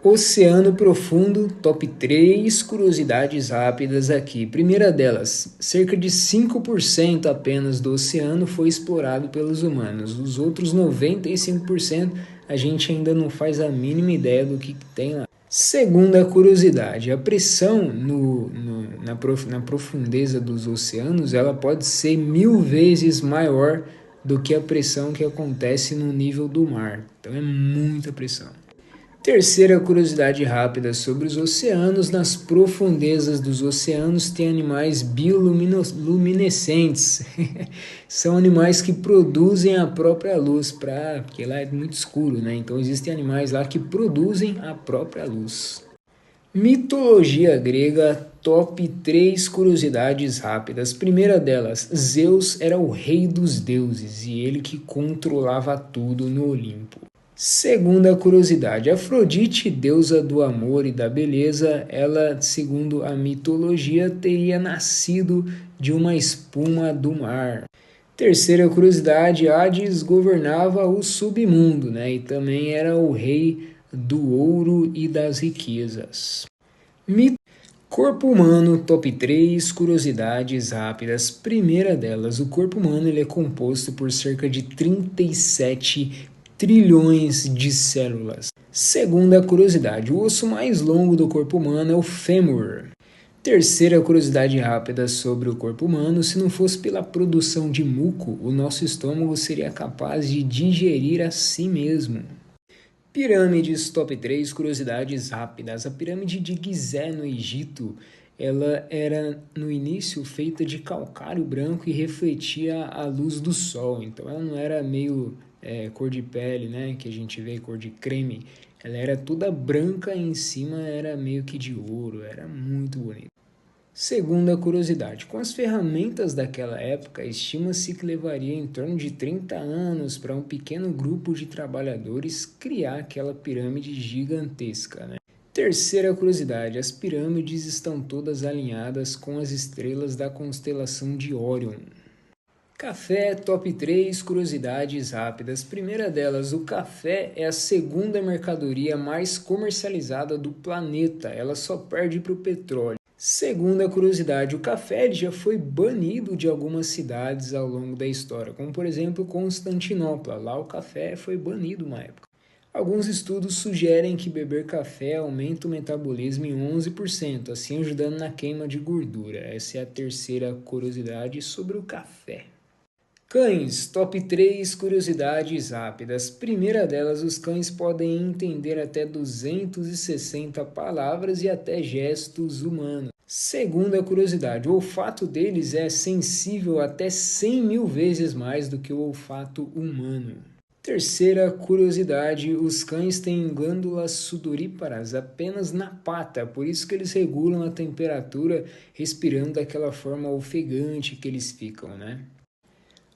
Oceano Profundo, top 3 curiosidades rápidas aqui. Primeira delas, cerca de 5% apenas do oceano foi explorado pelos humanos. Os outros 95% a gente ainda não faz a mínima ideia do que tem lá. Segunda curiosidade, a pressão na profundeza dos oceanos ela pode ser 1000 vezes maior do que a pressão que acontece no nível do mar. Então é muita pressão. Terceira curiosidade rápida sobre os oceanos. Nas profundezas dos oceanos tem animais bioluminescentes. São animais que produzem a própria luz, porque lá é muito escuro, né? Então existem animais lá que produzem a própria luz. Mitologia grega, top 3 curiosidades rápidas. Primeira delas, Zeus era o rei dos deuses e ele que controlava tudo no Olimpo. Segunda curiosidade, Afrodite, deusa do amor e da beleza, ela, segundo a mitologia, teria nascido de uma espuma do mar. Terceira curiosidade, Hades governava o submundo, né? E também era o rei do ouro e das riquezas. Corpo humano, top 3 curiosidades rápidas. Primeira delas, o corpo humano ele é composto por cerca de 37 trilhões de células. Segunda curiosidade, o osso mais longo do corpo humano é o fêmur. Terceira curiosidade rápida sobre o corpo humano, se não fosse pela produção de muco, o nosso estômago seria capaz de digerir a si mesmo. Pirâmides, top 3 curiosidades rápidas. A pirâmide de Gizé, no Egito, ela era no início feita de calcário branco e refletia a luz do sol. Então ela não era meio cor de pele, né, que a gente vê cor de creme. Ela era toda branca e em cima era meio que de ouro, era muito bonito. Segunda curiosidade, com as ferramentas daquela época, estima-se que levaria em torno de 30 anos para um pequeno grupo de trabalhadores criar aquela pirâmide gigantesca, né? Terceira curiosidade, as pirâmides estão todas alinhadas com as estrelas da constelação de Órion. Café, top 3 curiosidades rápidas. Primeira delas, o café é a segunda mercadoria mais comercializada do planeta, ela só perde para o petróleo. Segunda curiosidade, o café já foi banido de algumas cidades ao longo da história, como por exemplo Constantinopla, lá o café foi banido uma época. Alguns estudos sugerem que beber café aumenta o metabolismo em 11%, assim ajudando na queima de gordura. Essa é a terceira curiosidade sobre o café. Cães, top 3 curiosidades rápidas. Primeira delas, os cães podem entender até 260 palavras e até gestos humanos. Segunda curiosidade, o olfato deles é sensível até 100 mil vezes mais do que o olfato humano. Terceira curiosidade, os cães têm glândulas sudoríparas apenas na pata, por isso que eles regulam a temperatura respirando daquela forma ofegante que eles ficam, né?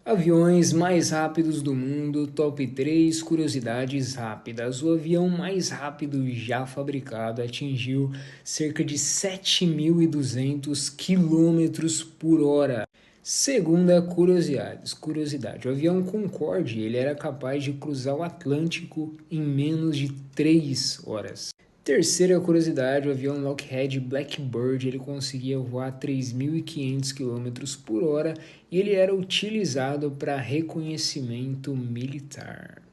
Aviões mais rápidos do mundo, top 3 curiosidades rápidas. O avião mais rápido já fabricado atingiu cerca de 7.200 km por hora. Segunda curiosidade, o avião Concorde ele era capaz de cruzar o Atlântico em menos de 3 horas. Terceira curiosidade, o avião Lockheed Blackbird ele conseguia voar 3.500 km por hora e ele era utilizado para reconhecimento militar.